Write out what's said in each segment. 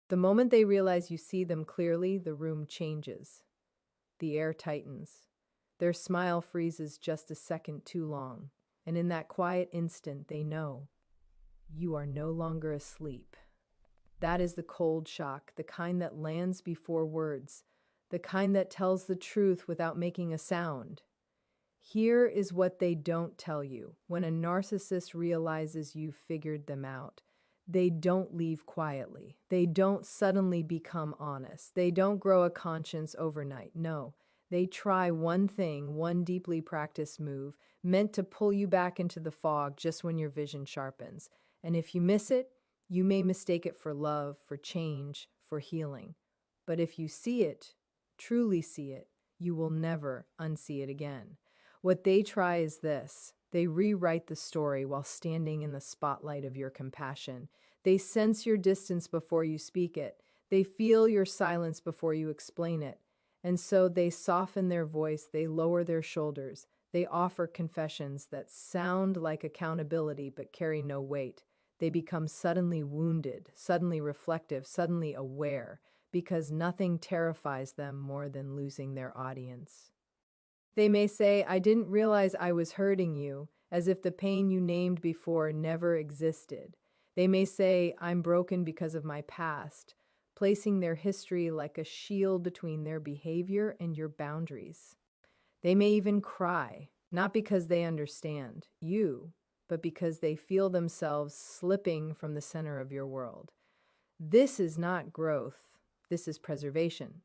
The moment they realize you see them clearly, the room changes. The air tightens. Their smile freezes just a second too long, and in that quiet instant, they know you are no longer asleep. That is the cold shock, the kind that lands before words, the kind that tells the truth without making a sound. Here is what they don't tell you. When a narcissist realizes you've figured them out, they don't leave quietly. They don't suddenly become honest. They don't grow a conscience overnight. No, they try one thing, one deeply practiced move, meant to pull you back into the fog just when your vision sharpens. And if you miss it, you may mistake it for love, for change, for healing. But if you see it, truly see it, you will never unsee it again. What they try is this. They rewrite the story while standing in the spotlight of your compassion. They sense your distance before you speak it. They feel your silence before you explain it. And so they soften their voice, they lower their shoulders, they offer confessions that sound like accountability but carry no weight. They become suddenly wounded, suddenly reflective, suddenly aware, because nothing terrifies them more than losing their audience. They may say, "I didn't realize I was hurting you," as if the pain you named before never existed. They may say, "I'm broken because of my past," placing their history like a shield between their behavior and your boundaries. They may even cry, not because they understand you, but because they feel themselves slipping from the center of your world. This is not growth. This is preservation.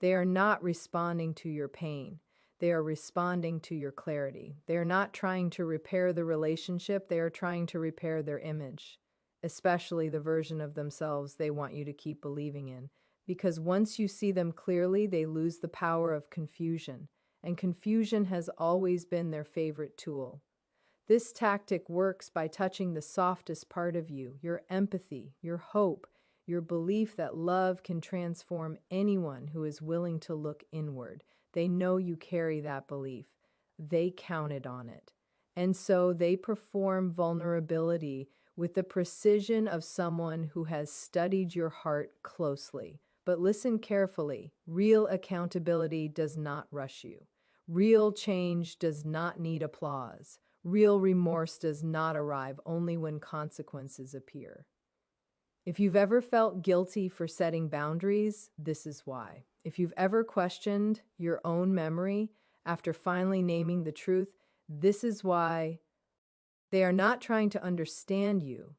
They are not responding to your pain. They are responding to your clarity. They are not trying to repair the relationship. They are trying to repair their image, especially the version of themselves they want you to keep believing in. Because once you see them clearly, they lose the power of confusion. And confusion has always been their favorite tool. This tactic works by touching the softest part of you, your empathy, your hope, your belief that love can transform anyone who is willing to look inward. They know you carry that belief. They counted on it. And so they perform vulnerability with the precision of someone who has studied your heart closely. But listen carefully. Real accountability does not rush you. Real change does not need applause. Real remorse does not arrive only when consequences appear. If you've ever felt guilty for setting boundaries, this is why. If you've ever questioned your own memory after finally naming the truth, this is why. They are not trying to understand you.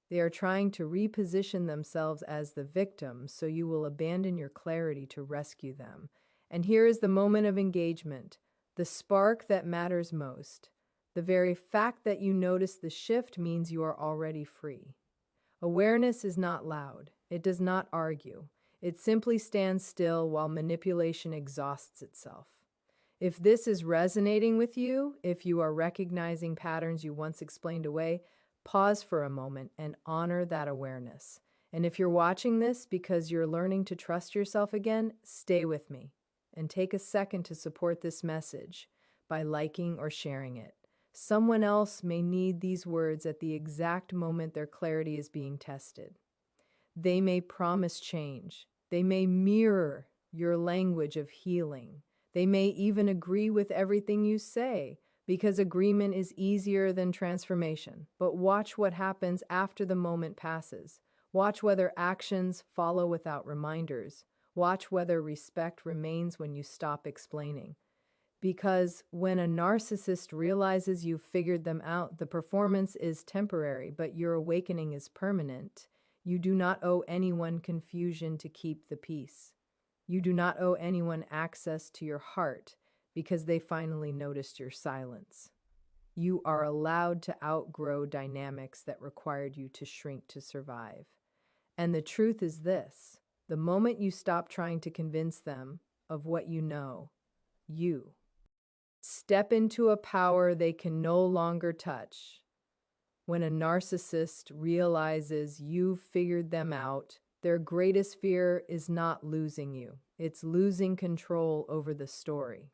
They are trying to reposition themselves as the victim so you will abandon your clarity to rescue them. And here is the moment of engagement, the spark that matters most. The very fact that you notice the shift means you are already free. Awareness is not loud. It does not argue. It simply stands still while manipulation exhausts itself. If this is resonating with you, if you are recognizing patterns you once explained away, pause for a moment and honor that awareness. And if you're watching this because you're learning to trust yourself again, stay with me and take a second to support this message by liking or sharing it. Someone else may need these words at the exact moment their clarity is being tested. They may promise change. They may mirror your language of healing. They may even agree with everything you say, because agreement is easier than transformation. But watch what happens after the moment passes. Watch whether actions follow without reminders. Watch whether respect remains when you stop explaining. Because when a narcissist realizes you've figured them out, the performance is temporary, but your awakening is permanent. You do not owe anyone confusion to keep the peace. You do not owe anyone access to your heart because they finally noticed your silence. You are allowed to outgrow dynamics that required you to shrink to survive. And the truth is this: the moment you stop trying to convince them of what you know, you step into a power they can no longer touch. When a narcissist realizes you've figured them out, their greatest fear is not losing you. It's losing control over the story.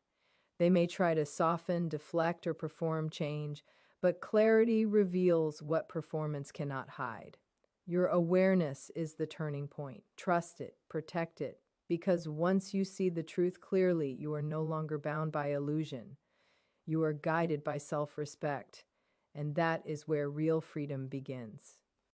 They may try to soften, deflect, or perform change, but clarity reveals what performance cannot hide. Your awareness is the turning point. Trust it, protect it, because once you see the truth clearly, you are no longer bound by illusion. You are guided by self-respect, and that is where real freedom begins.